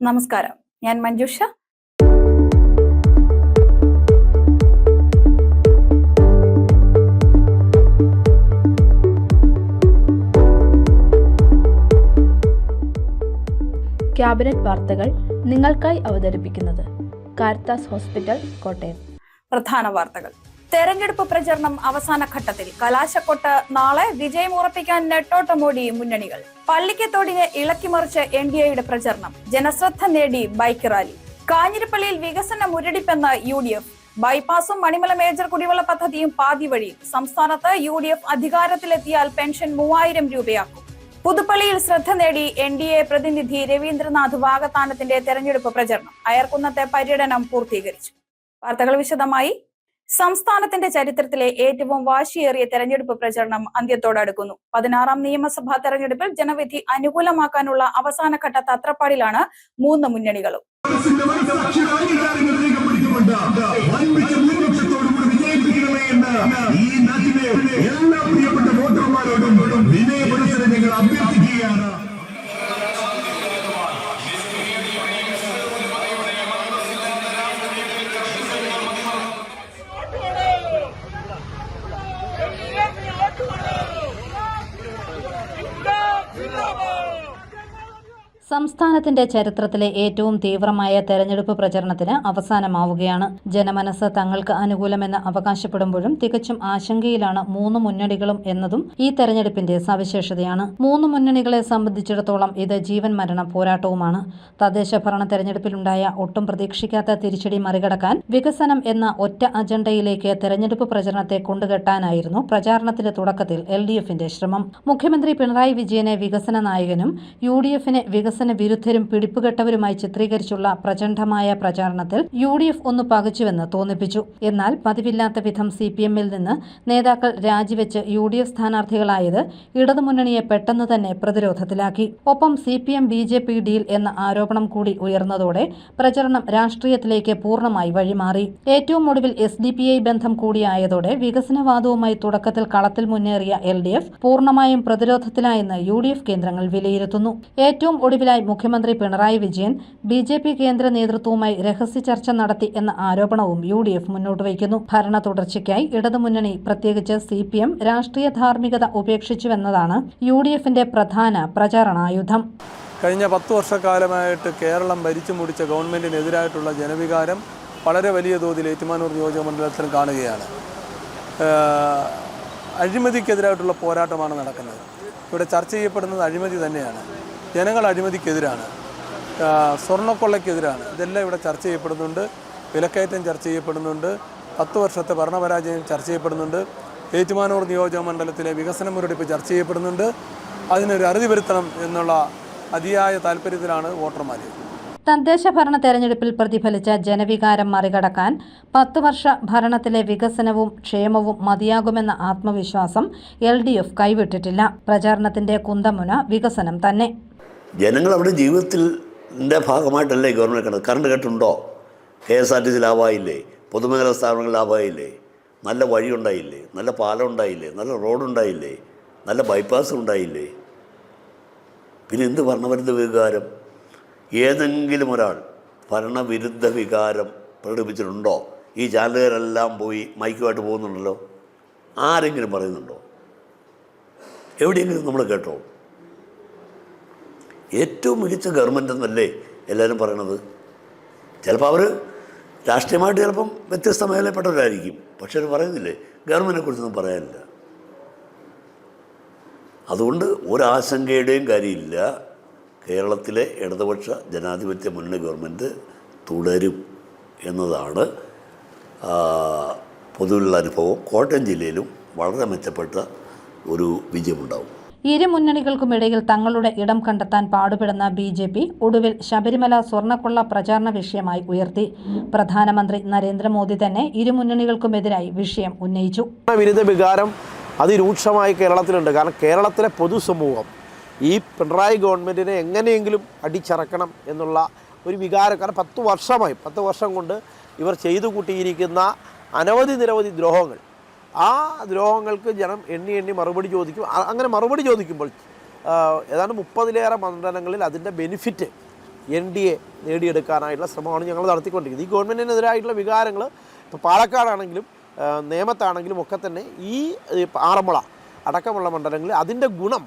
നമസ്കാരം, ഞാൻ മഞ്ജുഷ. ക്യാബിനറ്റ് വാർത്തകൾ നിങ്ങൾക്കായി അവതരിപ്പിക്കുന്നത് കാരിത്താസ് ഹോസ്പിറ്റൽ, കോട്ടയം. പ്രധാന വാർത്തകൾ. തെരഞ്ഞെടുപ്പ് പ്രചരണം അവസാന ഘട്ടത്തിൽ. കലാശക്കൊട്ട് നാളെ. വിജയം ഉറപ്പിക്കാൻ നെട്ടോട്ടമോടി മുന്നണികൾ. പള്ളിക്കത്തോടിനെ ഇളക്കിമറിച്ച് NDAയുടെ പ്രചരണം. ജനശ്രദ്ധ നേടി ബൈക്ക് റാലി. കാഞ്ഞിരപ്പള്ളിയിൽ വികസന മുരടിപ്പെന്ന് UDF. ബൈപ്പാസും മണിമല മേജർ കുടിവെള്ള പദ്ധതിയും പാതി വഴി. സംസ്ഥാനത്ത് UDF അധികാരത്തിലെത്തിയാൽ പെൻഷൻ 3000 രൂപയാക്കും. പുതുപ്പള്ളിയിൽ ശ്രദ്ധ നേടി NDA പ്രതിനിധി രവീന്ദ്രനാഥ് വാകത്താനത്തിന്റെ തെരഞ്ഞെടുപ്പ് പ്രചരണം. അയർക്കുന്നത്തെ പര്യടനം പൂർത്തീകരിച്ചു. വാർത്തകൾ വിശദമായി. സംസ്ഥാനത്തിന്റെ ചരിത്രത്തിലെ ഏറ്റവും വാശിയേറിയ തെരഞ്ഞെടുപ്പ് പ്രചരണം അന്ത്യത്തോടടുക്കുന്നു. 16ാം നിയമസഭാ തെരഞ്ഞെടുപ്പിൽ ജനവിധി അനുകൂലമാക്കാനുള്ള അവസാനഘട്ട തത്രപ്പാടിലാണ് മൂന്ന് മുന്നണികളും. സംസ്ഥാനത്തിന്റെ ചരിത്രത്തിലെ ഏറ്റവും തീവ്രമായ തെരഞ്ഞെടുപ്പ് പ്രചരണത്തിന് അവസാനമാവുകയാണ്. ജനമനസ് തങ്ങൾക്ക് അനുകൂലമെന്ന് അവകാശപ്പെടുമ്പോഴും തികച്ചും ആശങ്കയിലാണ് മൂന്ന് മുന്നണികളും എന്നതും ഈ തെരഞ്ഞെടുപ്പിന്റെ സവിശേഷതയാണ്. മൂന്ന് മുന്നണികളെ സംബന്ധിച്ചിടത്തോളം ഇത് ജീവൻ മരണ പോരാട്ടവുമാണ്. തദ്ദേശ ഭരണ തെരഞ്ഞെടുപ്പിലുണ്ടായ ഒട്ടും പ്രതീക്ഷിക്കാത്ത തിരിച്ചടി മറികടക്കാൻ വികസനം എന്ന ഒറ്റ അജണ്ടയിലേക്ക് തെരഞ്ഞെടുപ്പ് പ്രചരണത്തെ കൊണ്ടുകെട്ടാനായിരുന്നു പ്രചാരണത്തിന്റെ തുടക്കത്തിൽ LDFന്റെ ശ്രമം. മുഖ്യമന്ത്രി പിണറായി വിജയനെ വികസന നായകനും UDFനെ വികസന വിരുദ്ധരും പിടിപ്പുകെട്ടവരുമായി ചിത്രീകരിച്ചുള്ള പ്രചണ്ഡമായ പ്രചാരണത്തിൽ UDF ഒന്ന് പകച്ചുവെന്ന് തോന്നിപ്പിച്ചു. എന്നാൽ പതിവില്ലാത്ത വിധം CPMൽ നിന്ന് നേതാക്കൾ രാജിവെച്ച് UDF സ്ഥാനാർത്ഥികളായത് ഇടതുമുന്നണിയെ പെട്ടെന്ന് തന്നെ പ്രതിരോധത്തിലാക്കി. ഒപ്പം CPM BJP ഡീൽ എന്ന ആരോപണം കൂടി ഉയർന്നതോടെ പ്രചരണം രാഷ്ട്രീയത്തിലേക്ക് പൂർണ്ണമായി വഴിമാറി. ഏറ്റവും ഒടുവിൽ SDPI ബന്ധം കൂടിയായതോടെ വികസനവാദവുമായി തുടക്കത്തിൽ കളത്തിൽ മുന്നേറിയ LDF പൂർണ്ണമായും പ്രതിരോധത്തിലായെന്ന് UDF കേന്ദ്രങ്ങൾ വിലയിരുത്തുന്നു. ഏറ്റവും ഒടുവിലായി മുഖ്യമന്ത്രി പിണറായി വിജയൻ BJP കേന്ദ്ര നേതൃത്വവുമായി രഹസ്യ ചർച്ച നടത്തി എന്ന ആരോപണവും UDF മുന്നോട്ട് വയ്ക്കുന്നു. ഭരണ തുടർച്ചയ്ക്കായി ഇടതുമുന്നണി, പ്രത്യേകിച്ച് CPM രാഷ്ട്രീയ ധാർമ്മികത ഉപേക്ഷിച്ചുവെന്നതാണ് UDFന്റെ പ്രധാന പ്രചാരണായുധം. കഴിഞ്ഞ 10 വർഷക്കാലമായിട്ട് കേരളം ഭരിച്ചു മുടിച്ച ഗവൺമെൻറ്റിനെതിരായിട്ടുള്ള ജനവികാരം വളരെ വലിയ തോതിൽ ഏറ്റുമാനൂർ നിയോജകമണ്ഡലത്തിൽ കാണുകയാണ്. അഴിമതിക്കെതിരായിട്ടുള്ള പോരാട്ടമാണ് നടക്കുന്നത്. ഇവിടെ ചർച്ച ചെയ്യപ്പെടുന്നത് അഴിമതി തന്നെയാണ്. ജനങ്ങൾ അഴിമതിക്കെതിരാണ്, സ്വർണ്ണക്കൊള്ളയ്ക്കെതിരാണ്. ഇതെല്ലാം ഇവിടെ ചർച്ച ചെയ്യപ്പെടുന്നുണ്ട്. വിലക്കയറ്റം ചർച്ച ചെയ്യപ്പെടുന്നുണ്ട്. 10 വർഷത്തെ ഭരണപരാജയം ചർച്ച ചെയ്യപ്പെടുന്നുണ്ട്. ഏറ്റുമാനൂർ നിയോജകമണ്ഡലത്തിലെ വികസന മുരടിപ്പ് ചർച്ച ചെയ്യപ്പെടുന്നുണ്ട്. അതിനൊരു അറുതി വരുത്തണം എന്നുള്ള അതിയായ താല്പര്യത്തിലാണ് വോട്ടർമാർ. തദ്ദേശ ഭരണ തെരഞ്ഞെടുപ്പിൽ പ്രതിഫലിച്ച ജനവികാരം മറികടക്കാൻ 10 വർഷ ഭരണത്തിലെ വികസനവും ക്ഷേമവും മതിയാകുമെന്ന ആത്മവിശ്വാസം LDF കൈവിട്ടിട്ടില്ല. പ്രചാരണത്തിന്റെ കുന്തമുന വികസനം തന്നെ. ജനങ്ങൾ അവിടെ ജീവിതത്തിൻ്റെ ഭാഗമായിട്ടല്ലേ ഗവൺമെൻറ് കണ്ടത്. കറണ്ട് കെട്ടുണ്ടോ? KSRTC ലാഭമായില്ലേ? പൊതുമേഖലാ സ്ഥാപനങ്ങൾ ലാഭമായില്ലേ? നല്ല വഴി ഉണ്ടായില്ലേ? നല്ല പാലം ഉണ്ടായില്ലേ? നല്ല റോഡുണ്ടായില്ലേ? നല്ല ബൈപ്പാസ് ഉണ്ടായില്ലേ? പിന്നെ എന്ത് ഭരണവിരുദ്ധ വികാരം? ഏതെങ്കിലും ഒരാൾ ഭരണവിരുദ്ധ വികാരം പ്രകടിപ്പിച്ചിട്ടുണ്ടോ? ഈ ചാനലുകാരെല്ലാം പോയി മൈക്കുമായിട്ട് പോകുന്നുണ്ടല്ലോ. ആരെങ്കിലും പറയുന്നുണ്ടോ? എവിടെയെങ്കിലും നമ്മൾ കേട്ടോ? ഏറ്റവും മികച്ച ഗവൺമെൻറ് എന്നല്ലേ എല്ലാവരും പറയണത്. ചിലപ്പോൾ അവർ രാഷ്ട്രീയമായിട്ട് ചിലപ്പം വ്യത്യസ്ത മേഖലപ്പെട്ടവരായിരിക്കും. പക്ഷെ അവർ പറയുന്നില്ലേ, ഗവൺമെൻറ്റിനെ കുറിച്ചൊന്നും പറയാനില്ല. അതുകൊണ്ട് ഒരാശങ്കയുടെയും കാര്യമില്ല. കേരളത്തിലെ ഇടതുപക്ഷ ജനാധിപത്യ മുന്നണി ഗവൺമെൻറ് തുടരും എന്നതാണ് പൊതുവിലുള്ള അനുഭവം. കോട്ടയം ജില്ലയിലും വളരെ മെച്ചപ്പെട്ട ഒരു വിജയമുണ്ടാവും. ഇരു മുന്നണികൾക്കുമിടയിൽ തങ്ങളുടെ ഇടം കണ്ടെത്താൻ പാടുപെടുന്ന BJP ഒടുവിൽ ശബരിമല സ്വർണ്ണക്കൊള്ള പ്രചാരണ വിഷയമായി ഉയർത്തി. പ്രധാനമന്ത്രി നരേന്ദ്രമോദി തന്നെ ഇരു മുന്നണികൾക്കുമെതിരായി വിഷയം ഉന്നയിച്ചു. വിരുദ്ധ വികാരം അതിരൂക്ഷമായി കേരളത്തിലുണ്ട്. കാരണം കേരളത്തിലെ പൊതുസമൂഹം ഈ പിണറായി ഗവൺമെൻറ്റിനെ എങ്ങനെയെങ്കിലും അടിച്ചറക്കണം എന്നുള്ള ഒരു വികാരം. കാരണം 10 വർഷം കൊണ്ട് ഇവർ ചെയ്തു കൂട്ടിയിരിക്കുന്ന നിരവധി ദ്രോഹങ്ങൾ, ആ ദ്രോഹങ്ങൾക്ക് ജനം എണ്ണി മറുപടി ചോദിക്കും. അങ്ങനെ മറുപടി ചോദിക്കുമ്പോൾ ഏതാണ്ട് 30-ലേറെ മണ്ഡലങ്ങളിൽ അതിൻ്റെ ബെനിഫിറ്റ് NDA നേടിയെടുക്കാനായിട്ടുള്ള ശ്രമമാണ് ഞങ്ങൾ നടത്തിക്കൊണ്ടിരിക്കുന്നത്. ഈ ഗവൺമെൻറ്റിനെതിരായിട്ടുള്ള വികാരങ്ങൾ ഇപ്പോൾ പാലക്കാടാണെങ്കിലും നേമത്താണെങ്കിലും ഒക്കെ തന്നെ ഈ ആറന്മുള അടക്കമുള്ള മണ്ഡലങ്ങളിൽ അതിൻ്റെ ഗുണം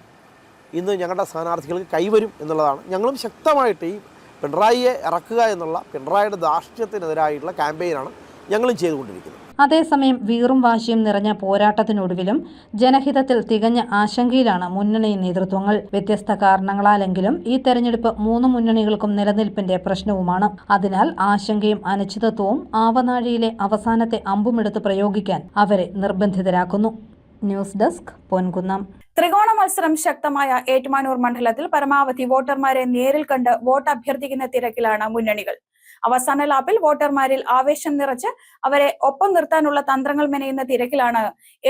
ഇന്ന് ഞങ്ങളുടെ സ്ഥാനാർത്ഥികൾക്ക് കൈവരും എന്നുള്ളതാണ്. ഞങ്ങളും ശക്തമായിട്ട് ഈ പിണറായിയെ ഇറക്കുക എന്നുള്ള പിണറായിയുടെ ധാർഷ്ട്യത്തിനെതിരായിട്ടുള്ള ക്യാമ്പയിനാണ് ഞങ്ങളും ചെയ്തുകൊണ്ടിരിക്കുന്നത്. അതേസമയം വീറും വാശിയും നിറഞ്ഞ പോരാട്ടത്തിനൊടുവിലും ജനഹിതത്തിൽ തികഞ്ഞ ആശങ്കയിലാണ് മുന്നണി നേതൃത്വങ്ങൾ. വ്യത്യസ്ത കാരണങ്ങളാലെങ്കിലും ഈ തെരഞ്ഞെടുപ്പ് മൂന്ന് മുന്നണികൾക്കും നിലനിൽപ്പിന്റെ പ്രശ്നവുമാണ്. അതിനാൽ ആശങ്കയും അനിശ്ചിതത്വവും ആവനാഴിയിലെ അവസാനത്തെ അമ്പുമെടുത്ത് പ്രയോഗിക്കാൻ അവരെ നിർബന്ധിതരാക്കുന്നു. News desk Ponkunnam. ത്രികോണ മത്സരം ശക്തമായ ഏറ്റുമാനൂർ മണ്ഡലത്തിൽ പരമാവധി വോട്ടർമാരെ നേരിൽ കണ്ട് വോട്ട് അഭ്യർത്ഥിക്കുന്ന തിരക്കിലാണ് മുന്നണികൾ. അവസാന ലാപ്പിൽ വോട്ടർമാരിൽ ആവേശം നിറച്ച് അവരെ ഒപ്പം നിർത്താനുള്ള തന്ത്രങ്ങൾ മെനയുന്ന തിരക്കിലാണ്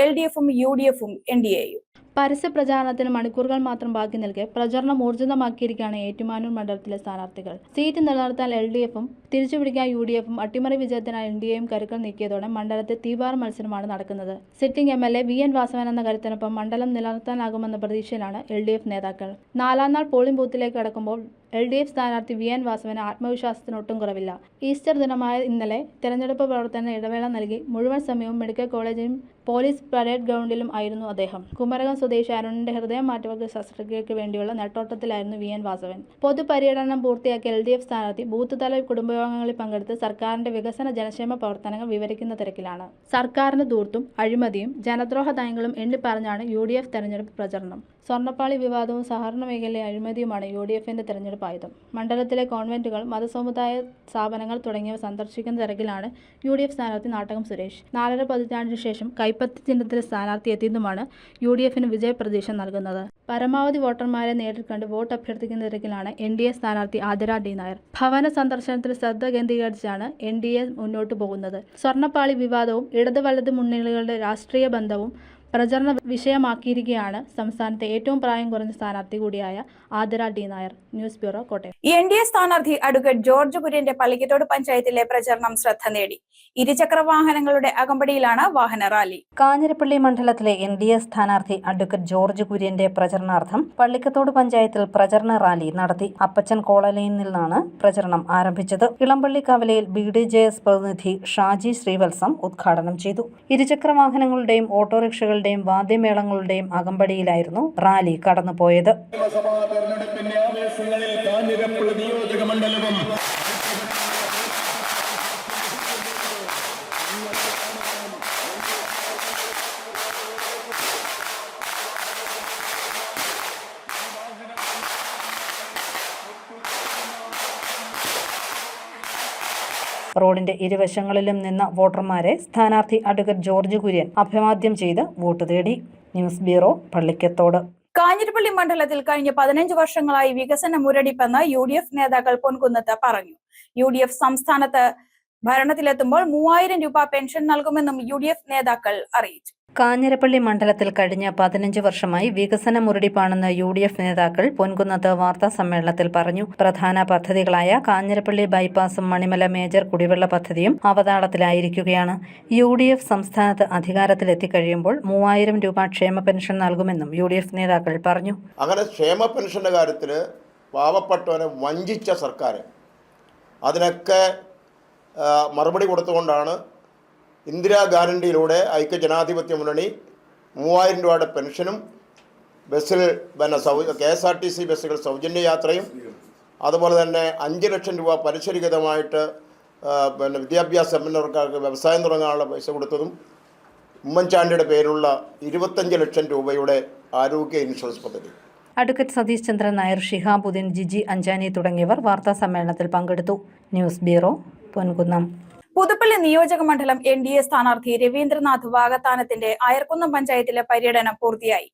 LDFും UDFും NDAയും. പരസ്യ പ്രചാരണത്തിന് മണിക്കൂറുകൾ മാത്രം ബാക്കി നിൽക്കെ പ്രചരണം ഊർജിതമാക്കിയിരിക്കുകയാണ് ഏറ്റുമാനൂർ മണ്ഡലത്തിലെ സ്ഥാനാർത്ഥികൾ. സീറ്റ് നിലനിർത്താൻ LDFും തിരിച്ചുപിടിക്കാൻ UDFും അട്ടിമറി വിജയത്തിനായി NDAയും കരുക്കൾ നീക്കിയതോടെ മണ്ഡലത്തിൽ തീവാർ മത്സരമാണ് നടക്കുന്നത്. സിറ്റിംഗ് MLA VN വാസവൻ എന്ന കരുത്തിനൊപ്പം മണ്ഡലം നിലനിർത്താനാകുമെന്ന പ്രതീക്ഷയിലാണ് LDF നേതാക്കൾ. 4ാം നാൾ പോളിംഗ് ബൂത്തിലേക്ക് കടക്കുമ്പോൾ LDF സ്ഥാനാർത്ഥി VN വാസവന് ആത്മവിശ്വാസത്തിന് ഒട്ടും കുറവില്ല. ഈസ്റ്റർ ദിനമായ ഇന്നലെ തെരഞ്ഞെടുപ്പ് പ്രവർത്തന ഇടവേള നൽകി മുഴുവൻ സമയവും മെഡിക്കൽ കോളേജിലും പോലീസ് പരേഡ് ഗ്രൗണ്ടിലും ആയിരുന്നു അദ്ദേഹം. കുമരകം സ്വദേശി അരുണിന്റെ ഹൃദയം മാറ്റിവെക്കൽ ശസ്ത്രക്രിയയ്ക്ക് വേണ്ടിയുള്ള നെട്ടോട്ടത്തിലായിരുന്നു VN വാസവൻ. പൊതുപര്യടനം പൂർത്തിയാക്കിയ LDF സ്ഥാനാർത്ഥി ബൂത്ത് തല കുടുംബയോഗങ്ങളിൽ പങ്കെടുത്ത് സർക്കാരിന്റെ വികസന ജനക്ഷേമ പ്രവർത്തനങ്ങൾ വിവരിക്കുന്ന തിരക്കിലാണ്. സർക്കാരിന്റെ ധൂർത്തും അഴിമതിയും ജനദ്രോഹ നയങ്ങളും എണ്ണിപ്പറഞ്ഞാണ് UDF തെരഞ്ഞെടുപ്പ് പ്രചരണം. സ്വർണ്ണപ്പാളി വിവാദവും സഹകരണ മേഖലയിലെ അഴിമതിയുമാണ് UDFന്റെ തെരഞ്ഞെടുപ്പ് ആയുധം. മണ്ഡലത്തിലെ കോൺവെന്റുകൾ, മതസമുദായ സ്ഥാപനങ്ങൾ തുടങ്ങിയവ സന്ദർശിക്കുന്ന തിരക്കിലാണ് UDF സ്ഥാനാർത്ഥി നാട്ടകം സുരേഷ്. 4.5 പതിറ്റാണ്ടിനു ശേഷം കൈപ്പത്തി ചിഹ്നത്തിലെ സ്ഥാനാർത്ഥി എത്തിയതുമാണ് UDFന് വിജയപ്രതീക്ഷ നൽകുന്നത്. പരമാവധി വോട്ടർമാരെ നേരിൽ കണ്ട് വോട്ട് അഭ്യർത്ഥിക്കുന്ന തിരക്കിലാണ് NDA സ്ഥാനാർത്ഥി ആതിര D. നായർ. ഭവന സന്ദർശനത്തിൽ ശ്രദ്ധ കേന്ദ്രീകരിച്ചാണ് NDA മുന്നോട്ടു പോകുന്നത്. സ്വർണ്ണപ്പാളി വിവാദവും ഇടത് വലത് മുന്നണികളുടെ രാഷ്ട്രീയ ബന്ധവും പ്രചരണ വിഷയമാക്കിയിരിക്കുകയാണ് സംസ്ഥാനത്തെ ഏറ്റവും പ്രായം കുറഞ്ഞ സ്ഥാനാർത്ഥി കൂടിയായ Athira D. Nair. News bureau, Kottayam. NDA സ്ഥാനാർത്ഥി അഡ്വക്കേറ്റ് ജോർജ് കുര്യന്റെ പള്ളിക്കത്തോട് പഞ്ചായത്തിലെ പ്രചരണം ശ്രദ്ധ നേടി. ഇരുചക്ര വാഹനങ്ങളുടെ അകമ്പടിയിലാണ് വാഹന റാലി. കാഞ്ഞിരപ്പള്ളി മണ്ഡലത്തിലെ NDA സ്ഥാനാർത്ഥി അഡ്വക്കേറ്റ് ജോർജ് കുര്യന്റെ പ്രചരണാർത്ഥം പള്ളിക്കത്തോട് പഞ്ചായത്തിൽ പ്രചരണ റാലി നടത്തി. അപ്പച്ചൻ കോളനിയിൽ നിന്നാണ് പ്രചരണം ആരംഭിച്ചത്. ഇളമ്പള്ളി കവലയിൽ BDJS പ്രതിനിധി ഷാജി ശ്രീവത്സം ഉദ്ഘാടനം ചെയ്തു. ഇരുചക്ര വാഹനങ്ങളുടെയും ഓട്ടോറിക്ഷകളുടെയും വാദ്യമേളങ്ങളുടെയും അകമ്പടിയിലായിരുന്നു റാലി കടന്നുപോയത്. റോഡിന്റെ ഇരുവശങ്ങളിലും നിന്ന വോട്ടർമാരെ സ്ഥാനാർത്ഥി അഡ്വക്കേറ്റ് ജോർജ് കുര്യൻ അഭിവാദ്യം ചെയ്ത് വോട്ട് തേടി. News bureau, Pallikathodu. കാഞ്ഞിരപ്പള്ളി മണ്ഡലത്തിൽ കഴിഞ്ഞ 15 വർഷങ്ങളായി വികസന മുരടിപ്പെന്ന് UDF നേതാക്കൾ പൊൻകുന്നത്ത് പറഞ്ഞു. UDF സംസ്ഥാനത്ത് ഭരണത്തിലെത്തുമ്പോൾ 3000 രൂപ പെൻഷൻ നൽകുമെന്നും UDF നേതാക്കൾ അറിയിച്ചു. കാഞ്ഞിരപ്പള്ളി മണ്ഡലത്തിൽ കഴിഞ്ഞ 15 വർഷമായി വികസന മുരടിപ്പാണെന്ന് UDF നേതാക്കൾ പൊൻകുന്നത്ത് വാർത്താ സമ്മേളനത്തിൽ പറഞ്ഞു. പ്രധാന പദ്ധതികളായ കാഞ്ഞിരപ്പള്ളി ബൈപ്പാസും മണിമല മേജർ കുടിവെള്ള പദ്ധതിയും അവതാളത്തിലായിരിക്കുകയാണ്. UDF സംസ്ഥാനത്ത് അധികാരത്തിലെത്തിക്കഴിയുമ്പോൾ 3000 രൂപ ക്ഷേമ പെൻഷൻ നൽകുമെന്നും UDF നേതാക്കൾ പറഞ്ഞു. അങ്ങനെ ക്ഷേമ പെൻഷൻ്റെ കാര്യത്തിൽ പാവപ്പെട്ടവനെ വഞ്ചിച്ച സർക്കാർ അതിനൊക്കെ മറുപടി കൊടുത്തുകൊണ്ടാണ് ഇന്ദിരാഗാന്ധിയിലൂടെ ഐക്യജനാധിപത്യ മുന്നണി 3000 രൂപയുടെ പെൻഷനും ബസ്സിൽ KSRTC ബസ്സുകൾ സൗജന്യ യാത്രയും അതുപോലെ തന്നെ 5 ലക്ഷം രൂപ പരിശീലിതമായിട്ട് വിദ്യാഭ്യാസ സമ്പന്നർക്കാർക്ക് വ്യവസായം തുടങ്ങാനുള്ള പൈസ കൊടുത്തതും ഉമ്മൻചാണ്ടിയുടെ പേരിലുള്ള 25 ലക്ഷം രൂപയുടെ ആരോഗ്യ ഇൻഷുറൻസ് പദ്ധതി. അഡ്വക്കേറ്റ് സതീഷ് ചന്ദ്രൻ നായർ, ഷിഹാബുദ്ദീൻ, ജിജി അഞ്ചാനി തുടങ്ങിയവർ വാർത്താ സമ്മേളനത്തിൽ പങ്കെടുത്തു. News bureau, Ponkunnam. പുതുപ്പള്ളി നിയോജക മണ്ഡലം NDA സ്ഥാനാർത്ഥി രവീന്ദ്രനാഥ് വാകത്താനത്തിന്റെ അയർക്കുന്നം പഞ്ചായത്തിലെ പര്യടനം പൂർത്തിയായി.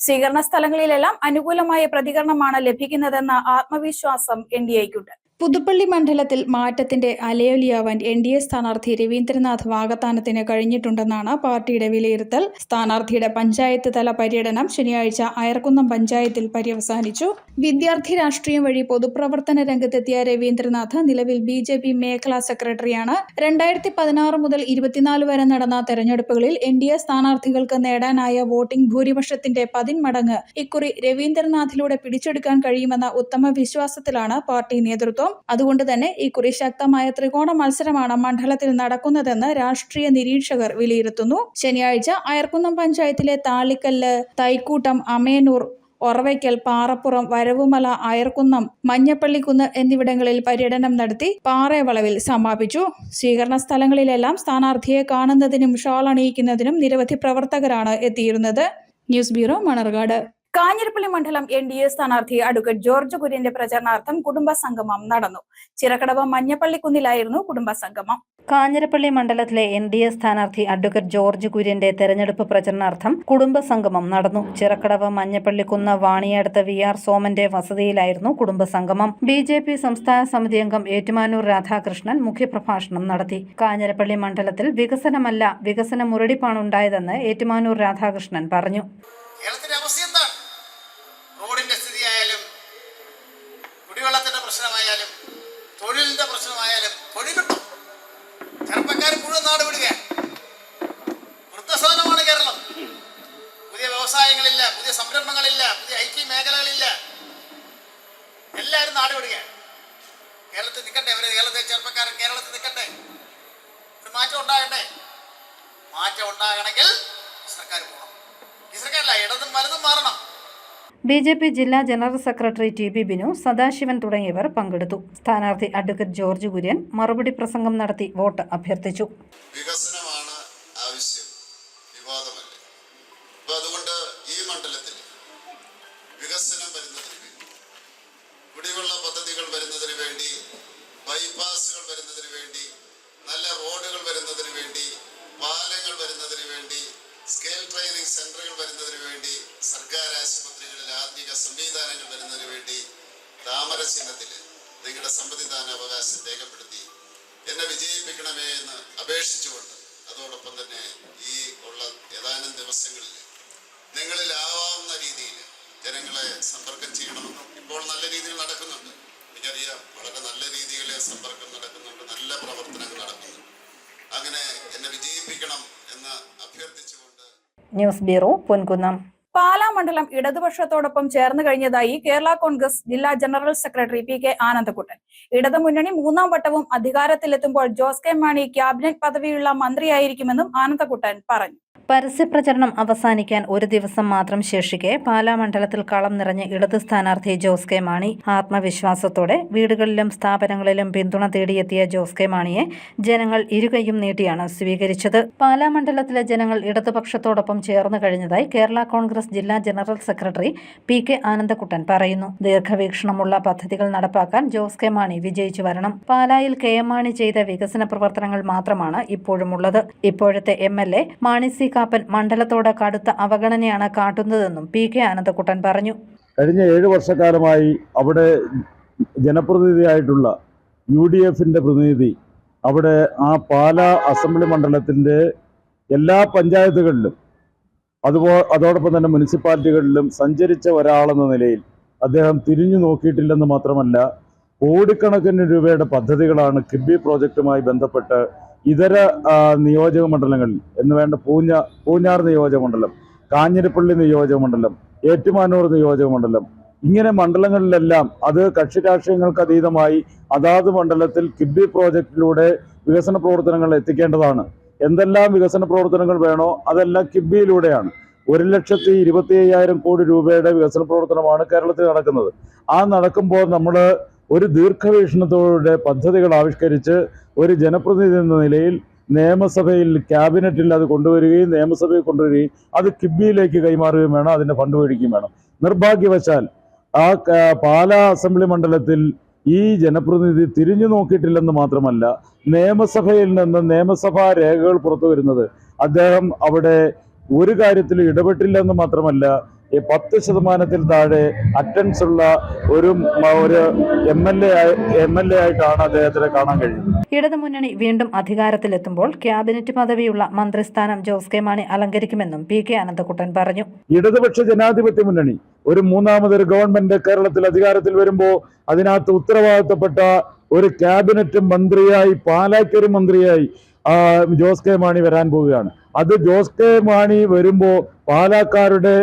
സ്വീകരണ സ്ഥലങ്ങളിലെല്ലാം അനുകൂലമായ പ്രതികരണമാണ് ലഭിക്കുന്നതെന്ന ആത്മവിശ്വാസം NDAയ്ക്കുണ്ട്. പുതുപ്പള്ളി മണ്ഡലത്തിൽ മാറ്റത്തിന്റെ അലയൊലിയാവാൻ NDA സ്ഥാനാർത്ഥി രവീന്ദ്രനാഥ് വാകത്താനത്തിന് കഴിഞ്ഞിട്ടുണ്ടെന്നാണ് പാർട്ടിയുടെ വിലയിരുത്തൽ. സ്ഥാനാർത്ഥിയുടെ പഞ്ചായത്ത് തല പര്യടനം ശനിയാഴ്ച അയർക്കുന്നം പഞ്ചായത്തിൽ പര്യവസാനിച്ചു. വിദ്യാർത്ഥി രാഷ്ട്രീയം വഴി പൊതുപ്രവർത്തന രംഗത്തെത്തിയ രവീന്ദ്രനാഥ് നിലവിൽ BJP മേഖലാ സെക്രട്ടറിയാണ്. 2016 മുതൽ 24 വരെ നടന്ന തെരഞ്ഞെടുപ്പുകളിൽ NDA സ്ഥാനാർത്ഥികൾക്ക് നേടാനായ വോട്ടിംഗ് ഭൂരിപക്ഷത്തിന്റെ 10 മടങ്ങ് ഇക്കുറി രവീന്ദ്രനാഥിലൂടെ പിടിച്ചെടുക്കാൻ കഴിയുമെന്ന ഉത്തമ വിശ്വാസത്തിലാണ് പാർട്ടി നേതൃത്വം. അതുകൊണ്ട് തന്നെ ഇക്കുറി ശക്തമായ ത്രികോണ മത്സരമാണ് മണ്ഡലത്തിൽ നടക്കുന്നതെന്ന് രാഷ്ട്രീയ നിരീക്ഷകർ വിലയിരുത്തുന്നു. ശനിയാഴ്ച അയർക്കുന്നം പഞ്ചായത്തിലെ താളിക്കല്ല്, തൈക്കൂട്ടം, അമേനൂർ, ഒറവയ്ക്കൽ, പാറപ്പുറം, വരവുമല, അയർക്കുന്നം, മഞ്ഞപ്പള്ളിക്കുന്ന് എന്നിവിടങ്ങളിൽ പര്യടനം നടത്തി പാറേവളവിൽ സമാപിച്ചു. സ്വീകരണ സ്ഥലങ്ങളിലെല്ലാം സ്ഥാനാർത്ഥിയെ കാണുന്നതിനും ഷാൾ അണിയിക്കുന്നതിനും നിരവധി പ്രവർത്തകരാണ് എത്തിയിരുന്നത്. News bureau, Manarcad. കാഞ്ഞിരപ്പള്ളി മണ്ഡലം NDA സ്ഥാനാർത്ഥി അഡ്വക്കേറ്റ് ജോർജ് കുര്യന്റെ പ്രചരണാർത്ഥം കുടുംബസംഗമം നടന്നു. ചിറക്കടവ് മഞ്ഞപ്പള്ളിക്കുന്നിലായിരുന്നു കുടുംബസംഗമം. കാഞ്ഞിരപ്പള്ളി മണ്ഡലത്തിലെ NDA സ്ഥാനാർത്ഥി അഡ്വക്കേറ്റ് ജോർജ് കുര്യന്റെ തെരഞ്ഞെടുപ്പ് പ്രചരണാർത്ഥം കുടുംബസംഗമം നടന്നു. ചിറക്കടവ് മഞ്ഞപ്പള്ളിക്കുന്ന് വാണിയടുത്ത VR സോമന്റെ വസതിയിലായിരുന്നു കുടുംബസംഗമം. BJP സംസ്ഥാന സമിതി അംഗം ഏറ്റുമാനൂർ രാധാകൃഷ്ണൻ മുഖ്യപ്രഭാഷണം നടത്തി. കാഞ്ഞിരപ്പള്ളി മണ്ഡലത്തിൽ വികസനമല്ല, വികസന മുരടിപ്പാണ് ഉണ്ടായതെന്ന് ഏറ്റുമാനൂർ രാധാകൃഷ്ണൻ പറഞ്ഞു. കേരളത്തിന്റെ അവസ്ഥ എന്താണ്? റോഡിന്റെ സ്ഥിതിയായാലും, കുടിവെള്ളത്തിന്റെ പ്രശ്നമായാലും, തൊഴിലിന്റെ പ്രശ്നമായാലും, തൊഴിൽ കിട്ടും. ചെറുപ്പക്കാർ മുഴുവൻ നാട് വിടുക. വൃദ്ധസദനമാണ് കേരളം. പുതിയ വ്യവസായങ്ങളില്ല, പുതിയ സംരംഭങ്ങളില്ല, പുതിയ IT മേഖലകളില്ല. എല്ലാവരും നാട് വിടുക. കേരളത്തിൽ നിൽക്കട്ടെ, അവര് കേരളത്തിലെ ചെറുപ്പക്കാരൻ കേരളത്തിൽ നിൽക്കട്ടെ. ഒരു മാറ്റം ഉണ്ടാകട്ടെ. മാറ്റം ഉണ്ടാകണമെങ്കിൽ സർക്കാർ പോകണം. ഇടതും വലതും മാറണം. BJP ജില്ലാ general secretary TB Binu, Sadasivan തുടങ്ങിയവർ പങ്കെടുത്തു. സ്ഥാനാർത്ഥി അഡ്വക്കേറ്റ് ജോർജ് കുര്യൻ മറുപടി പ്രസംഗം നടത്തി വോട്ട് അഭ്യർത്ഥിച്ചു. വികസനമാണ് ആവശ്യം, വിവാദമല്ല. അപ്പോൾ അതുകൊണ്ട് ഈ മണ്ഡലത്തിൽ വികസനം വരുന്നതിന് വേണ്ടി, കുടിവെള്ള പദ്ധതികൾ വരുന്നതിന് വേണ്ടി, ബൈപ്പാസുകൾ വരുന്നതിന് വേണ്ടി, നല്ല റോഡുകൾ വരുന്നതിന് വേണ്ടി, പാലങ്ങൾ വരുന്നതിന് വേണ്ടി, സ്കെയിൽ ട്രെയിനിങ് സെന്ററുകൾ വരുന്നതിന് വേണ്ടി, സർക്കാർ ആശുപത്രികളിൽ ആധുനിക സംവിധാനങ്ങൾ വരുന്നതിന് വേണ്ടി താമര ചിഹ്നത്തിൽ നിങ്ങളുടെ സമ്മതിദാന അവകാശം രേഖപ്പെടുത്തി എന്നെ വിജയിപ്പിക്കണമേ എന്ന് അപേക്ഷിച്ചുകൊണ്ട്, അതോടൊപ്പം തന്നെ ഈ ഉള്ള ഏതാനും ദിവസങ്ങളിൽ നിങ്ങളിലാവാവുന്ന രീതിയിൽ ജനങ്ങളെ സമ്പർക്കം ചെയ്യണമെന്നും ഇപ്പോൾ നല്ല രീതിയിൽ നടക്കുന്നുണ്ട്. എനിക്കറിയാം, വളരെ നല്ല രീതിയിൽ സമ്പർക്കം നടക്കുന്നുണ്ട്, നല്ല പ്രവർത്തനങ്ങൾ നടക്കുന്നുണ്ട്. അങ്ങനെ എന്നെ വിജയിപ്പിക്കണം എന്ന് അഭ്യർത്ഥിച്ചുകൊണ്ട് ന്യൂസ് ബ്യൂറോ, പൊൻകുന്നം. പാലാ മണ്ഡലം ഇടതുപക്ഷത്തോടൊപ്പം ചേർന്ന് കഴിഞ്ഞതായി കേരള കോൺഗ്രസ് ജില്ലാ ജനറൽ സെക്രട്ടറി PK ആനന്ദക്കുട്ടൻ. ഇടതുമുന്നണി 3ാം വട്ടവും അധികാരത്തിലെത്തുമ്പോൾ ജോസ് കെ മാണി ക്യാബിനറ്റ് പദവിയുള്ള മന്ത്രിയായിരിക്കുമെന്നും ആനന്ദക്കുട്ടൻ പറഞ്ഞു. പരസ്യപ്രചരണം അവസാനിക്കാൻ ഒരു ദിവസം മാത്രം ശേഷിക്കെ പാലാ മണ്ഡലത്തിൽ കളം നിറഞ്ഞ് ഇടത് സ്ഥാനാർത്ഥി ജോസ് കെ മാണി ആത്മവിശ്വാസത്തോടെ വീടുകളിലും സ്ഥാപനങ്ങളിലും പിന്തുണ തേടിയെത്തിയ ജോസ് കെ മാണിയെ ജനങ്ങൾ ഇരുകൈയും നീട്ടിയാണ് സ്വീകരിച്ചത്. പാലാ മണ്ഡലത്തിലെ ജനങ്ങൾ ഇടതുപക്ഷത്തോടൊപ്പം ചേർന്ന് കഴിഞ്ഞതായി കേരള കോൺഗ്രസ് ജില്ലാ ജനറൽ സെക്രട്ടറി PK ആനന്ദക്കുട്ടൻ പറയുന്നു. ദീർഘവീക്ഷണമുള്ള പദ്ധതികൾ നടപ്പാക്കാൻ ജോസ് കെ മാണി വിജയിച്ചു വരണം. പാലായിൽ KM മാണി ചെയ്ത വികസന പ്രവർത്തനങ്ങൾ മാത്രമാണ് ഇപ്പോഴുമുള്ളത്. ഇപ്പോഴത്തെ MLA മാണി C കാപ്പൻ മണ്ഡലത്തോട് കടുത്ത അവഗണനയാണ് കാട്ടുന്നതെന്നും PK ആനന്ദക്കുട്ടൻ പറഞ്ഞു. കഴിഞ്ഞ 7 വർഷക്കാലമായി അവിടെ ജനപ്രതിനിധിയായിട്ടുള്ള UDFന്റെ പ്രതിനിധി അവിടെ ആ പാലാ അസംബ്ലി മണ്ഡലത്തിൻ്റെ എല്ലാ പഞ്ചായത്തുകളിലും അതോടൊപ്പം തന്നെ മുനിസിപ്പാലിറ്റികളിലും സഞ്ചരിച്ച ഒരാളെന്ന നിലയിൽ അദ്ദേഹം തിരിഞ്ഞു നോക്കിയിട്ടില്ലെന്ന് മാത്രമല്ല, കോടിക്കണക്കിന് രൂപയുടെ പദ്ധതികളാണ് കിബി പ്രോജക്റ്റുമായി ബന്ധപ്പെട്ട് ഇതര നിയോജക മണ്ഡലങ്ങളിൽ എന്ന് വേണ്ട പൂഞ്ഞാർ നിയോജക മണ്ഡലം, കാഞ്ഞിരപ്പള്ളി നിയോജക മണ്ഡലം, ഏറ്റുമാനൂർ നിയോജക മണ്ഡലം, ഇങ്ങനെ മണ്ഡലങ്ങളിലെല്ലാം അത് കക്ഷി രാഷ്ട്രീയങ്ങൾക്ക് അതീതമായി അതാത് മണ്ഡലത്തിൽ കിബി പ്രോജക്റ്റിലൂടെ വികസന പ്രവർത്തനങ്ങൾ എത്തിക്കേണ്ടതാണ്. എന്തെല്ലാം വികസന പ്രവർത്തനങ്ങൾ വേണോ അതെല്ലാം കിബിയിലൂടെയാണ്. 1,25,000 കോടി രൂപയുടെ വികസന പ്രവർത്തനമാണ് കേരളത്തിൽ നടക്കുന്നത്. ആ നടക്കുമ്പോൾ നമ്മൾ ഒരു ദീർഘവീക്ഷണത്തോടെ പദ്ധതികൾ ആവിഷ്കരിച്ച് ഒരു ജനപ്രതിനിധി എന്ന നിലയിൽ നിയമസഭയിൽ ക്യാബിനറ്റിൽ അത് കൊണ്ടുവരികയും നിയമസഭയിൽ കൊണ്ടുവരികയും അത് കിബിയിലേക്ക് കൈമാറുകയും വേണം, അതിൻ്റെ ഫണ്ട് മേടിക്കുകയും വേണം. നിർഭാഗ്യവശാൽ ആ പാലാ അസംബ്ലി മണ്ഡലത്തിൽ ഈ ജനപ്രതിനിധി തിരിഞ്ഞു നോക്കിയിട്ടില്ലെന്ന് മാത്രമല്ല, നിയമസഭയിൽ നിന്ന് നിയമസഭാ രേഖകൾ പുറത്തു വരുന്നത് അദ്ദേഹം അവിടെ ഒരു കാര്യത്തിൽ ഇടപെട്ടില്ലെന്ന് മാത്രമല്ല, 10% താഴെ അറ്റൻഡൻസ് ഉള്ള ഒരു MLA ആയിട്ടാണ് അദ്ദേഹത്തിനെ കാണാൻ കഴിയുന്നത്. ഇടതുമുന്നണി വീണ്ടും അധികാരത്തിലെത്തുമ്പോൾ ക്യാബിനറ്റ് പദവിയുള്ള മന്ത്രിസ്ഥാനം ജോസ് കെ മാണി അലങ്കരിക്കുമെന്നും PK അനന്തകുട്ടൻ പറഞ്ഞു. ഇടതുപക്ഷ ജനാധിപത്യ മുന്നണി ഒരു മൂന്നാമതൊരു ഗവൺമെന്റ് കേരളത്തിൽ അധികാരത്തിൽ വരുമ്പോൾ അതിനകത്ത് ഉത്തരവാദിത്തപ്പെട്ട ഒരു ക്യാബിനറ്റ് മന്ത്രിയായി, പാലായ്ക്കൊരു മന്ത്രിയായി ജോസ് കെ മാണി വരാൻ പോവുകയാണ്. അത് ജോസ് കെ മാണി വരുമ്പോൾ പാലക്കാരുടെ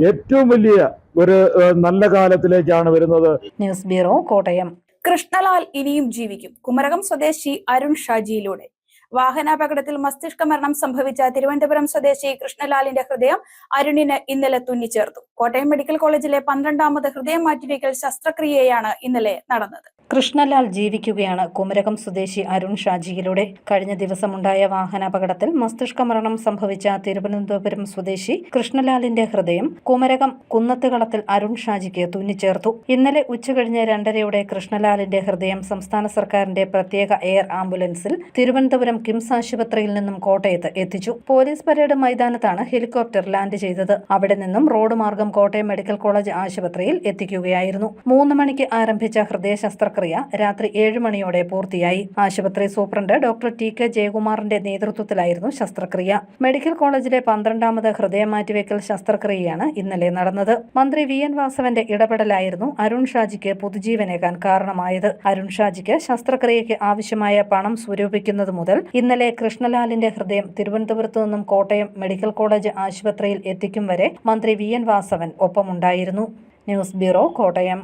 ഏറ്റവും വലിയ ഒരു നല്ല കാലത്തിലേക്കാണ് വരുന്നത്. News bureau, Kottayam. കൃഷ്ണലാൽ ഇനിയും ജീവിക്കും. കുമരകം സ്വദേശി അരുൺ ഷാജിയിലൂടെ. വാഹനാപകടത്തിൽ മസ്തിഷ്ക മരണം സംഭവിച്ച തിരുവനന്തപുരം സ്വദേശി കൃഷ്ണലാലിന്റെ ഹൃദയം അരുണിന് ഇന്നലെ തുന്നിച്ചേർത്തു. കോട്ടയം മെഡിക്കൽ കോളേജിലെ 12ാമത് ഹൃദയം മാറ്റിവയ്ക്കൽ ശസ്ത്രക്രിയയാണ് ഇന്നലെ നടന്നത്. കൃഷ്ണലാൽ ജീവിക്കുകയാണ്. കുമരകം സ്വദേശി അരുൺ ഷാജിയിലൂടെ. കഴിഞ്ഞ ദിവസമുണ്ടായ വാഹനാപകടത്തിൽ മസ്തിഷ്ക മരണം സംഭവിച്ച തിരുവനന്തപുരം സ്വദേശി കൃഷ്ണലാലിന്റെ ഹൃദയം കുമരകം കുന്നത്തുകളത്തിൽ അരുൺ ഷാജിക്ക് തുന്നിച്ചേർത്തു. ഇന്നലെ ഉച്ചകഴിഞ്ഞ് 2:30 കൃഷ്ണലാലിന്റെ ഹൃദയം സംസ്ഥാന സർക്കാരിന്റെ പ്രത്യേക എയർ ആംബുലൻസിൽ തിരുവനന്തപുരം കിംസ് ആശുപത്രിയിൽ നിന്നും കോട്ടയത്ത് എത്തിച്ചു. പോലീസ് പരേഡ് മൈതാനത്താണ് ഹെലികോപ്റ്റർ ലാൻഡ് ചെയ്തത്. അവിടെ നിന്നും റോഡ് മാർഗം കോട്ടയം മെഡിക്കൽ കോളേജ് ആശുപത്രിയിൽ എത്തിക്കുകയായിരുന്നു. 3 മണിക്ക് ആരംഭിച്ച ഹൃദയ ശസ്ത്രക്രിയ രാത്രി 7 മണിയോടെ പൂർത്തിയായി. ആശുപത്രി സൂപ്രണ്ട് ഡോക്ടർ TK ജയകുമാറിന്റെ നേതൃത്വത്തിലായിരുന്നു ശസ്ത്രക്രിയ. മെഡിക്കൽ കോളേജിലെ 12ാമത് ഹൃദയ മാറ്റിവെക്കൽ ശസ്ത്രക്രിയയാണ് ഇന്നലെ നടന്നത്. മന്ത്രി VN വാസവന്റെ ഇടപെടലായിരുന്നു അരുൺ ഷാജിക്ക് പുതുജീവനേകാൻ കാരണമായത്. അരുൺ ഷാജിക്ക് ശസ്ത്രക്രിയയ്ക്ക് ആവശ്യമായ പണം സ്വരൂപിക്കുന്നത് മുതൽ ഇന്നലെ കൃഷ്ണലാലിന്റെ ഹൃദയം തിരുവനന്തപുരത്തു നിന്നും കോട്ടയം മെഡിക്കൽ കോളേജ് ആശുപത്രിയിൽ എത്തിക്കും വരെ മന്ത്രി VN വാസവൻ ഒപ്പമുണ്ടായിരുന്നു. News bureau, Kottayam.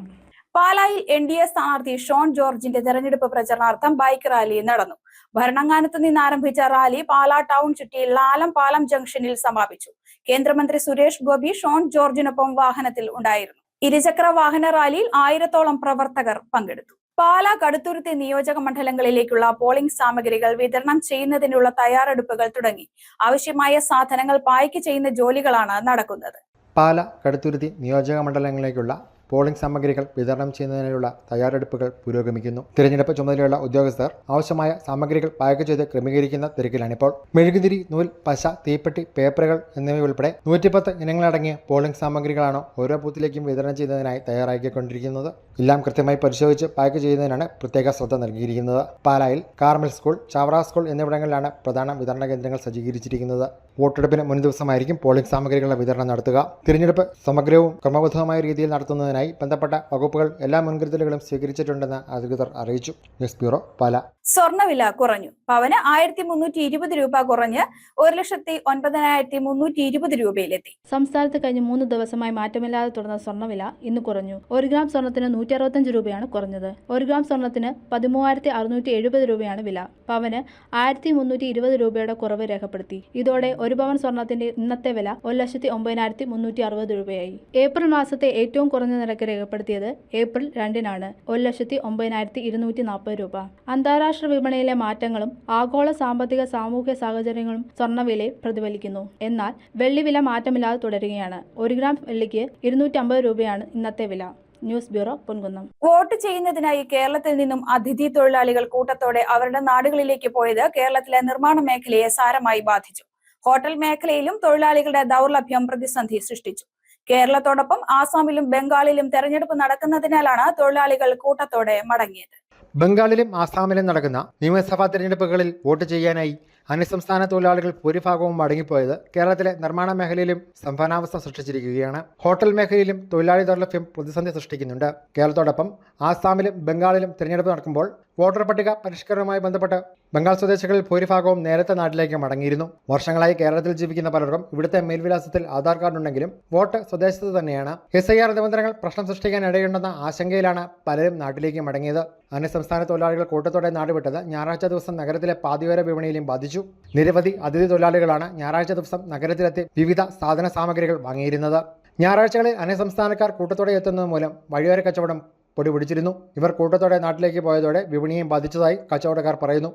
പാലായിൽ NDA സ്ഥാനാർത്ഥി ഷോൺ ജോർജിന്റെ തെരഞ്ഞെടുപ്പ് പ്രചരണാർത്ഥം ബൈക്ക് റാലി നടന്നു. ഭരണങ്ങാനത്ത് നിന്ന് ആരംഭിച്ച റാലി പാലാ ടൗൺ ചുറ്റി ലാലം പാലം ജംഗ്ഷനിൽ സമാപിച്ചു. കേന്ദ്രമന്ത്രി സുരേഷ് ഗോപി ഷോൺ ജോർജിനൊപ്പം വാഹനത്തിൽ ഉണ്ടായിരുന്നു. ഇരുചക്ര വാഹന റാലിയിൽ 1000-ഓളം പ്രവർത്തകർ പങ്കെടുത്തു. പാലാ, കടുത്തുരുത്തി നിയോജക മണ്ഡലങ്ങളിലേക്കുള്ള പോളിംഗ് സാമഗ്രികൾ വിതരണം ചെയ്യുന്നതിനുള്ള തയ്യാറെടുപ്പുകൾ തുടങ്ങി ആവശ്യമായ സാധനങ്ങൾ പായ്ക്ക് ചെയ്യുന്ന ജോലികളാണ് നടക്കുന്നത്. പാലാ, കടുത്തുരുത്തി നിയോജക മണ്ഡലങ്ങളിലേക്കുള്ള പോളിംഗ് സാമഗ്രികൾ വിതരണം ചെയ്യുന്നതിനുള്ള തയ്യാറെടുപ്പുകൾ പുരോഗമിക്കുന്നു. തിരഞ്ഞെടുപ്പ് ചുമതലയുള്ള ഉദ്യോഗസ്ഥർ ആവശ്യമായ സാമഗ്രികൾ പാക്ക് ചെയ്ത് ക്രമീകരിക്കുന്ന തിരക്കിലാണിപ്പോൾ. മെഴുകുതിരി, നൂൽ, പശ, തീപ്പെട്ടി, പേപ്പറുകൾ എന്നിവയുൾപ്പെടെ 110 ഇനങ്ങളടങ്ങിയ പോളിംഗ് സാമഗ്രികളാണ് ഓരോ ബൂത്തിലേക്കും വിതരണം ചെയ്യുന്നതിനായി തയ്യാറാക്കിക്കൊണ്ടിരിക്കുന്നത്. എല്ലാം കൃത്യമായി പരിശോധിച്ച് പാക്ക് ചെയ്യുന്നതിനാണ് പ്രത്യേക ശ്രദ്ധ നൽകിയിരിക്കുന്നത്. പാലായിൽ കാർമൽ സ്കൂൾ, ചാവറ സ്കൂൾ എന്നിവിടങ്ങളിലാണ് പ്രധാന വിതരണ കേന്ദ്രങ്ങൾ സജ്ജീകരിച്ചിരിക്കുന്നത്. വോട്ടെടുപ്പിന് മുൻ ദിവസമായിരിക്കും പോളിംഗ് സാമഗ്രികളുടെ വിതരണം നടത്തുക. തിരഞ്ഞെടുപ്പ് സമഗ്രവും ക്രമബദ്ധമായ രീതിയിൽ നടത്തുന്നതിനായി ബന്ധപ്പെട്ട വകുപ്പുകൾ എല്ലാ മുൻകരുതലുകളും സ്വീകരിച്ചിട്ടുണ്ടെന്ന് അധികൃതർ അറിയിച്ചു. News bureau, Pala. സ്വർണ്ണവില കുറഞ്ഞു. പവന് 1320 രൂപ കുറഞ്ഞ് 1,09,320 രൂപയിലെത്തി. സംസ്ഥാനത്ത് കഴിഞ്ഞ 3 ദിവസമായി മാറ്റമില്ലാതെ തുടർന്ന സ്വർണ്ണവില ഇന്ന് കുറഞ്ഞു. 1 ഗ്രാം സ്വർണ്ണത്തിന് 165 രൂപയാണ് കുറഞ്ഞത്. 1 ഗ്രാം സ്വർണ്ണത്തിന് 13,670 രൂപയാണ് വില. പവന് 1,320 രൂപയുടെ കുറവ് രേഖപ്പെടുത്തി. ഇതോടെ 1 പവൻ സ്വർണ്ണത്തിന്റെ ഇന്നത്തെ വില 1,09,360 രൂപയായി. ഏപ്രിൽ മാസത്തെ ഏറ്റവും കുറഞ്ഞ നിരക്ക് രേഖപ്പെടുത്തിയത് ഏപ്രിൽ 2-നാണ്. 1,09,240 രൂപ. അന്താരാഷ്ട്ര വിപണിയിലെ മാറ്റങ്ങളും ആഗോള സാമ്പത്തിക സാമൂഹ്യ സാഹചര്യങ്ങളും സ്വർണ്ണവിലയെ പ്രതിഫലിക്കുന്നു. എന്നാൽ വെള്ളിവില മാറ്റമില്ലാതെ തുടരുകയാണ്. 1 ഗ്രാം വെള്ളിക്ക് 250 രൂപയാണ് ഇന്നത്തെ വില. News bureau, Ponkunnam. വോട്ട് ചെയ്യുന്നതിനായി കേരളത്തിൽ നിന്നും അതിഥി തൊഴിലാളികൾ കൂട്ടത്തോടെ അവരുടെ നാടുകളിലേക്ക് പോയത് കേരളത്തിലെ നിർമ്മാണ മേഖലയെ സാരമായി ബാധിച്ചു. ഹോട്ടൽ മേഖലയിലും തൊഴിലാളികളുടെ ദൗർലഭ്യം പ്രതിസന്ധി സൃഷ്ടിച്ചു. കേരളത്തോടൊപ്പം ആസാമിലും ബംഗാളിലും തെരഞ്ഞെടുപ്പ് നടക്കുന്നതിനാലാണ് തൊഴിലാളികൾ കൂട്ടത്തോടെ മടങ്ങിയത്. ബംഗാളിലും ആസാമിലും നടക്കുന്ന നിയമസഭാ തെരഞ്ഞെടുപ്പുകളിൽ വോട്ട് ചെയ്യാനായി അന്യസംസ്ഥാന തൊഴിലാളികൾ ഭൂരിഭാഗവും മടങ്ങിപ്പോയത് കേരളത്തിലെ നിർമ്മാണ മേഖലയിലും സംഭവനാവസ്ഥ സൃഷ്ടിച്ചിരിക്കുകയാണ്. ഹോട്ടൽ മേഖലയിലും തൊഴിലാളി ദൗർലഭ്യം പ്രതിസന്ധി സൃഷ്ടിക്കുന്നുണ്ട്. കേരളത്തോടൊപ്പം ആസാമിലും ബംഗാളിലും തെരഞ്ഞെടുപ്പ് നടക്കുമ്പോൾ വോട്ടർ പട്ടിക പരിഷ്കരണവുമായി ബന്ധപ്പെട്ട് ബംഗാൾ സ്വദേശികളിൽ ഭൂരിഭാഗവും നേരത്തെ നാട്ടിലേക്ക് മടങ്ങിയിരുന്നു. വർഷങ്ങളായി കേരളത്തിൽ ജീവിക്കുന്ന പലർക്കും ഇവിടുത്തെ മേൽവിലാസത്തിൽ ആധാർ കാർഡ് ഉണ്ടെങ്കിലും വോട്ട് സ്വദേശത്ത് തന്നെയാണ്. SIR നിബന്ധനകൾ പ്രശ്നം സൃഷ്ടിക്കാൻ ഇടയുണ്ടെന്ന ആശങ്കയിലാണ് പലരും നാട്ടിലേക്ക് മടങ്ങിയത്. അന്യസംസ്ഥാന തൊഴിലാളികൾ കൂട്ടത്തോടെ നാടുവിട്ടത് ഞായറാഴ്ച ദിവസം നഗരത്തിലെ പാതിയോര വിപണിയിലും ബാധിച്ചു. നിരവധി അതിഥി തൊഴിലാളികളാണ് ഞായറാഴ്ച ദിവസം നഗരത്തിലെത്തി വിവിധ സാധന സാമഗ്രികൾ വാങ്ങിയിരുന്നത്. ഞായറാഴ്ചകളിൽ അന്യസംസ്ഥാനക്കാർ കൂട്ടത്തോടെ എത്തുന്നത് മൂലം വഴിയോര കച്ചവടം പൊടിപിടിച്ചിരുന്നു. ഇവർ കൂട്ടത്തോടെ നാട്ടിലേക്ക് പോയതോടെ വിപണിയെയും ബാധിച്ചതായി കച്ചവടക്കാർ പറയുന്നു.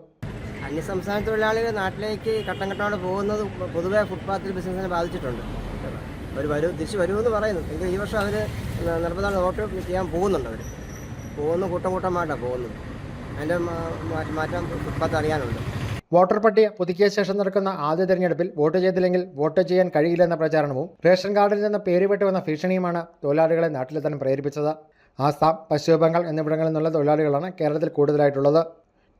അന്യസംസ്ഥാന തൊഴിലാളികൾ നാട്ടിലേക്ക് ഘട്ടം ഘട്ടത്തോടെ പോകുന്നത് പൊതുവെ ഫുട്പാത്തിൽ ബിസിനസ്സിനെ ബാധിച്ചിട്ടുണ്ട്. അവർ തിരിച്ചു വരുമെന്ന് പറയുന്നു. ഇത് ഈ വർഷം അവർ നിർബന്ധ വോട്ട് ചെയ്യാൻ പോകുന്നുണ്ട്. അവർ കൂട്ടമായിട്ടാണ് പോകുന്നത്. അതിൻ്റെ മാറ്റം ഫുട്പാത്ത് അറിയാനുണ്ട്. വോട്ടർ പട്ടിക പുതുക്കിയ ശേഷം നടക്കുന്ന ആദ്യ തെരഞ്ഞെടുപ്പിൽ വോട്ട് ചെയ്തില്ലെങ്കിൽ വോട്ട് ചെയ്യാൻ കഴിയില്ലെന്ന പ്രചാരണവും റേഷൻ കാർഡിൽ നിന്ന് പേര് വിട്ടുവന്ന ഭീഷണിയുമാണ് തൊഴിലാളികളെ നാട്ടിലെത്താൻ പ്രേരിപ്പിച്ചത്. ആസാം, പശ്ചിമ ബംഗാൾ എന്നിവിടങ്ങളിൽ നിന്നുള്ള തൊഴിലാളികളാണ് കേരളത്തിൽ കൂടുതലായിട്ടുള്ളത്.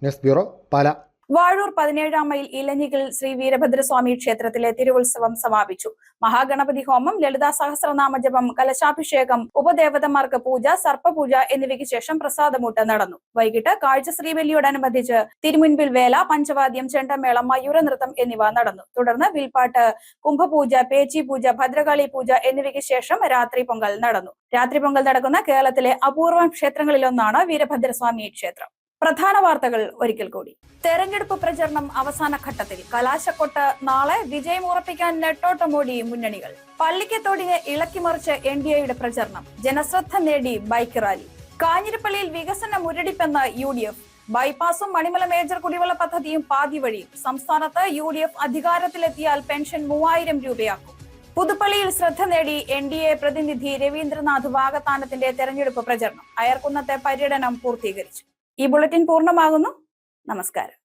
ന്യൂസ് ബ്യൂറോ, പാല. വാഴൂർ 17-ാം മൈൽ ഇലഞ്ഞിക്കൽ ശ്രീ വീരഭദ്രസ്വാമി ക്ഷേത്രത്തിലെ തിരുവുത്സവം സമാപിച്ചു. മഹാഗണപതി ഹോമം, ലളിതാ സഹസ്രനാമ ജപം, കലശാഭിഷേകം, ഉപദേവതമാർക്ക് പൂജ, സർപ്പപൂജ എന്നിവയ്ക്ക് ശേഷം പ്രസാദമൂട്ട് നടന്നു. വൈകിട്ട് കാഴ്ച ശ്രീബലിയോടനുബന്ധിച്ച് തിരുമുൻപിൽ വേല, പഞ്ചവാദ്യം, ചെണ്ടമേളം, മയൂരനൃത്തം എന്നിവ നടന്നു. തുടർന്ന് വിൽപ്പാട്ട്, കുംഭപൂജ, പേച്ചി പൂജ, ഭദ്രകാളി പൂജ എന്നിവയ്ക്ക് ശേഷം രാത്രി പൊങ്കൽ നടന്നു. രാത്രി പൊങ്കൽ നടക്കുന്ന കേരളത്തിലെ അപൂർവം ക്ഷേത്രങ്ങളിലൊന്നാണ് വീരഭദ്രസ്വാമി ക്ഷേത്രം. പ്രധാന വാർത്തകൾ ഒരിക്കൽ കൂടി. തെരഞ്ഞെടുപ്പ് പ്രചരണം അവസാന ഘട്ടത്തിൽ. കലാശക്കൊട്ട് നാളെ. വിജയം ഉറപ്പിക്കാൻ നെട്ടോട്ടമോടി മുന്നണികൾ. പള്ളിക്കത്തോടിനെ ഇളക്കിമറിച്ച് NDAയുടെ പ്രചരണം. ജനശ്രദ്ധ നേടി ബൈക്ക് റാലി. കാഞ്ഞിരപ്പള്ളിയിൽ വികസന മുരടിപ്പെന്ന് UDF. ബൈപ്പാസും മണിമല മേജർ കുടിവെള്ള പദ്ധതിയും പാതി വഴിയും. സംസ്ഥാനത്ത് UDF അധികാരത്തിലെത്തിയാൽ പെൻഷൻ 3000 രൂപയാക്കും. പുതുപ്പള്ളിയിൽ ശ്രദ്ധ നേടി NDA പ്രതിനിധി രവീന്ദ്രനാഥ് വാകത്താനത്തിന്റെ തെരഞ്ഞെടുപ്പ് പ്രചരണം. അയർക്കുന്നത്തെ പര്യടനം പൂർത്തീകരിച്ചു. ഈ ബുള്ളറ്റിൻ പൂർണ്ണമാകുന്നു. നമസ്കാരം.